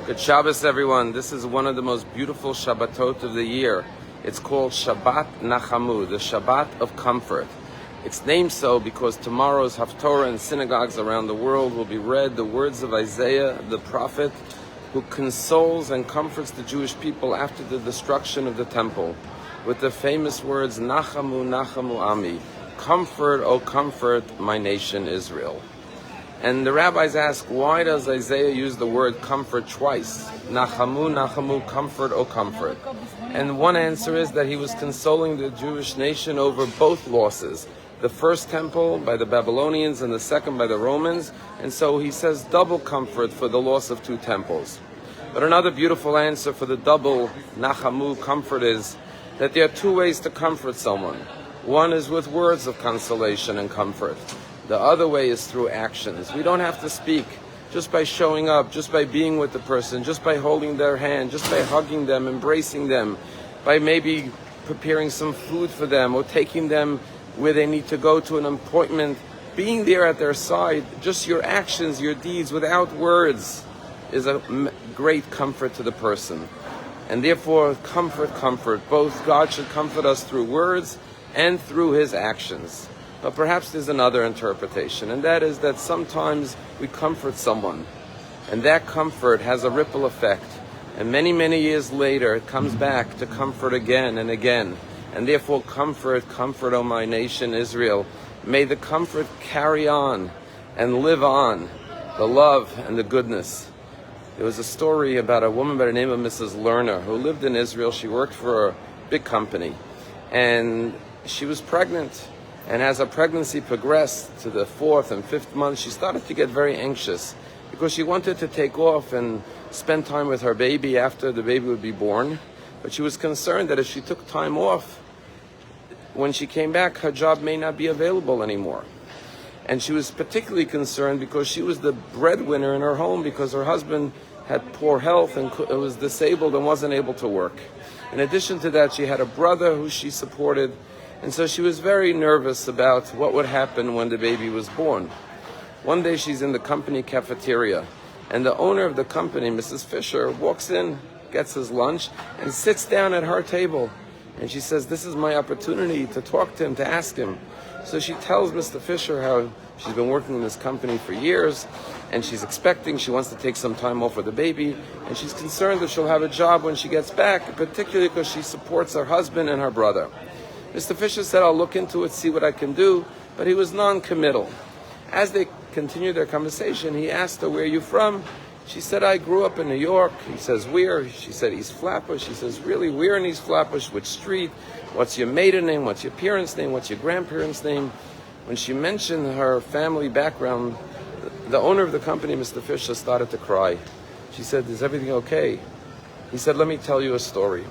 Good Shabbos, everyone. This is one of the most beautiful Shabbatot of the year. It's called Shabbat Nachamu, the Shabbat of comfort. It's named so because tomorrow's Haftorah in synagogues around the world will be read the words of Isaiah, the prophet, who consoles and comforts the Jewish people after the destruction of the temple, with the famous words, Nachamu, Nachamu Ami, comfort, O comfort, my nation Israel. And the rabbis ask, why does Isaiah use the word comfort twice? Nachamu, Nachamu, comfort, O comfort. And one answer is that he was consoling the Jewish nation over both losses. The first temple by the Babylonians and the second by the Romans. And so he says double comfort for the loss of two temples. But another beautiful answer for the double Nachamu comfort is that there are two ways to comfort someone. One is with words of consolation and comfort. The other way is through actions. We don't have to speak. Just by showing up, just by being with the person, just by holding their hand, just by hugging them, embracing them, by maybe preparing some food for them or taking them where they need to go to an appointment, being there at their side, just your actions, your deeds without words is a great comfort to the person. And therefore, comfort. Both God should comfort us through words and through his actions. But perhaps there's another interpretation, and that is that sometimes we comfort someone, and that comfort has a ripple effect, and many, many years later it comes back to comfort again and again. And therefore, comfort, O my nation Israel. May the comfort carry on and live on, the love and the goodness. There was a story about a woman by the name of Mrs. Lerner who lived in Israel. She worked for a big company, and she was pregnant. And as her pregnancy progressed to the 4th and 5th month, she started to get very anxious because she wanted to take off and spend time with her baby after the baby would be born. But she was concerned that if she took time off, when she came back, her job may not be available anymore. And she was particularly concerned because she was the breadwinner in her home because her husband had poor health and was disabled and wasn't able to work. In addition to that, she had a brother who she supported. And so she was very nervous about what would happen when the baby was born. One day she's in the company cafeteria, and the owner of the company, Mrs. Fisher, walks in, gets his lunch, and sits down at her table. And she says, this is my opportunity to talk to him, to ask him. So she tells Mr. Fisher how she's been working in this company for years, and she wants to take some time off with the baby, and she's concerned that she'll have a job when she gets back, particularly because she supports her husband and her brother. Mr. Fisher said, I'll look into it, see what I can do, but he was non-committal. As they continued their conversation, he asked her, where are you from? She said, I grew up in New York. He says, where? She said, East Flatbush. He says, really, where in East Flatbush? Which street? What's your maiden name? What's your parents' name? What's your grandparents' name? When she mentioned her family background, the owner of the company, Mr. Fisher, started to cry. She said, is everything okay? He said, let me tell you a story.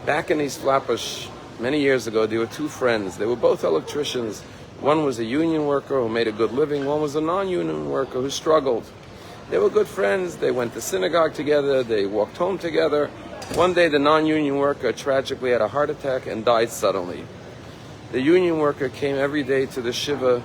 Back in East Flatbush, many years ago, there were two friends. They were both electricians. One was a union worker who made a good living. One was a non-union worker who struggled. They were good friends. They went to synagogue together. They walked home together. One day, the non-union worker tragically had a heart attack and died suddenly. The union worker came every day to the shiva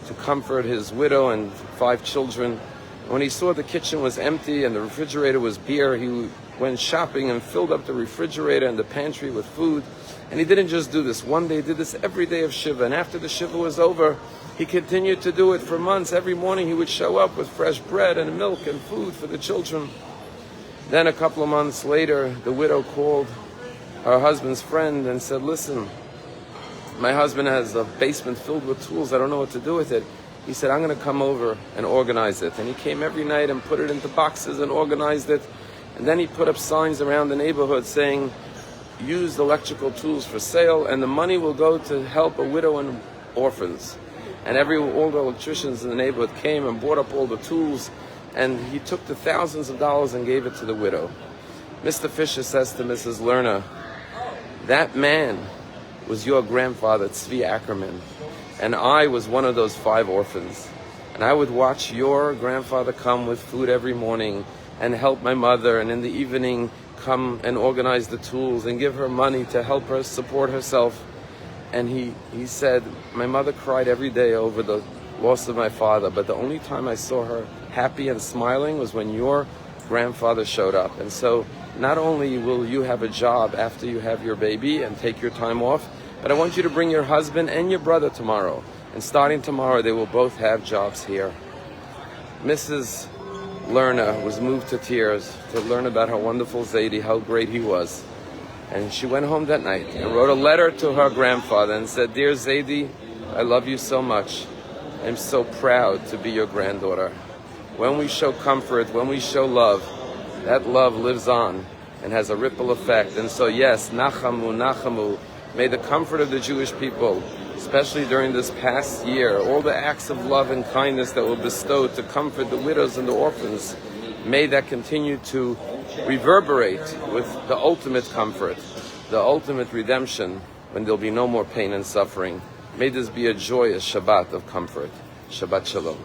to comfort his widow and 5 children. When he saw the kitchen was empty and the refrigerator was bare, he went shopping and filled up the refrigerator and the pantry with food. And he didn't just do this one day, he did this every day of Shiva. And after the Shiva was over, he continued to do it for months. Every morning he would show up with fresh bread and milk and food for the children. Then a couple of months later, the widow called her husband's friend and said, listen, my husband has a basement filled with tools. I don't know what to do with it. He said, I'm going to come over and organize it. And he came every night and put it into boxes and organized it. And then he put up signs around the neighborhood saying, use electrical tools for sale, and the money will go to help a widow and orphans. And all the electricians in the neighborhood came and bought up all the tools, and he took the thousands of dollars and gave it to the widow. Mr. Fisher says to Mrs. Lerner, that man was your grandfather, Tzvi Ackerman, and I was one of those 5 orphans. And I would watch your grandfather come with food every morning and help my mother, and in the evening come and organize the tools and give her money to help her support herself. And he said, my mother cried every day over the loss of my father, but the only time I saw her happy and smiling was when your grandfather showed up. And so not only will you have a job after you have your baby and take your time off, but I want you to bring your husband and your brother tomorrow. And starting tomorrow, they will both have jobs here. Mrs. Lerner was moved to tears to learn about how wonderful Zaidi, how great he was. And she went home that night and wrote a letter to her grandfather and said, "Dear Zaidi, I love you so much. I'm so proud to be your granddaughter." When we show comfort, when we show love, that love lives on and has a ripple effect. And so yes, Nachamu, Nachamu, may the comfort of the Jewish people, especially during this past year, all the acts of love and kindness that were bestowed to comfort the widows and the orphans, may that continue to reverberate with the ultimate comfort, the ultimate redemption, when there'll be no more pain and suffering. May this be a joyous Shabbat of comfort. Shabbat Shalom.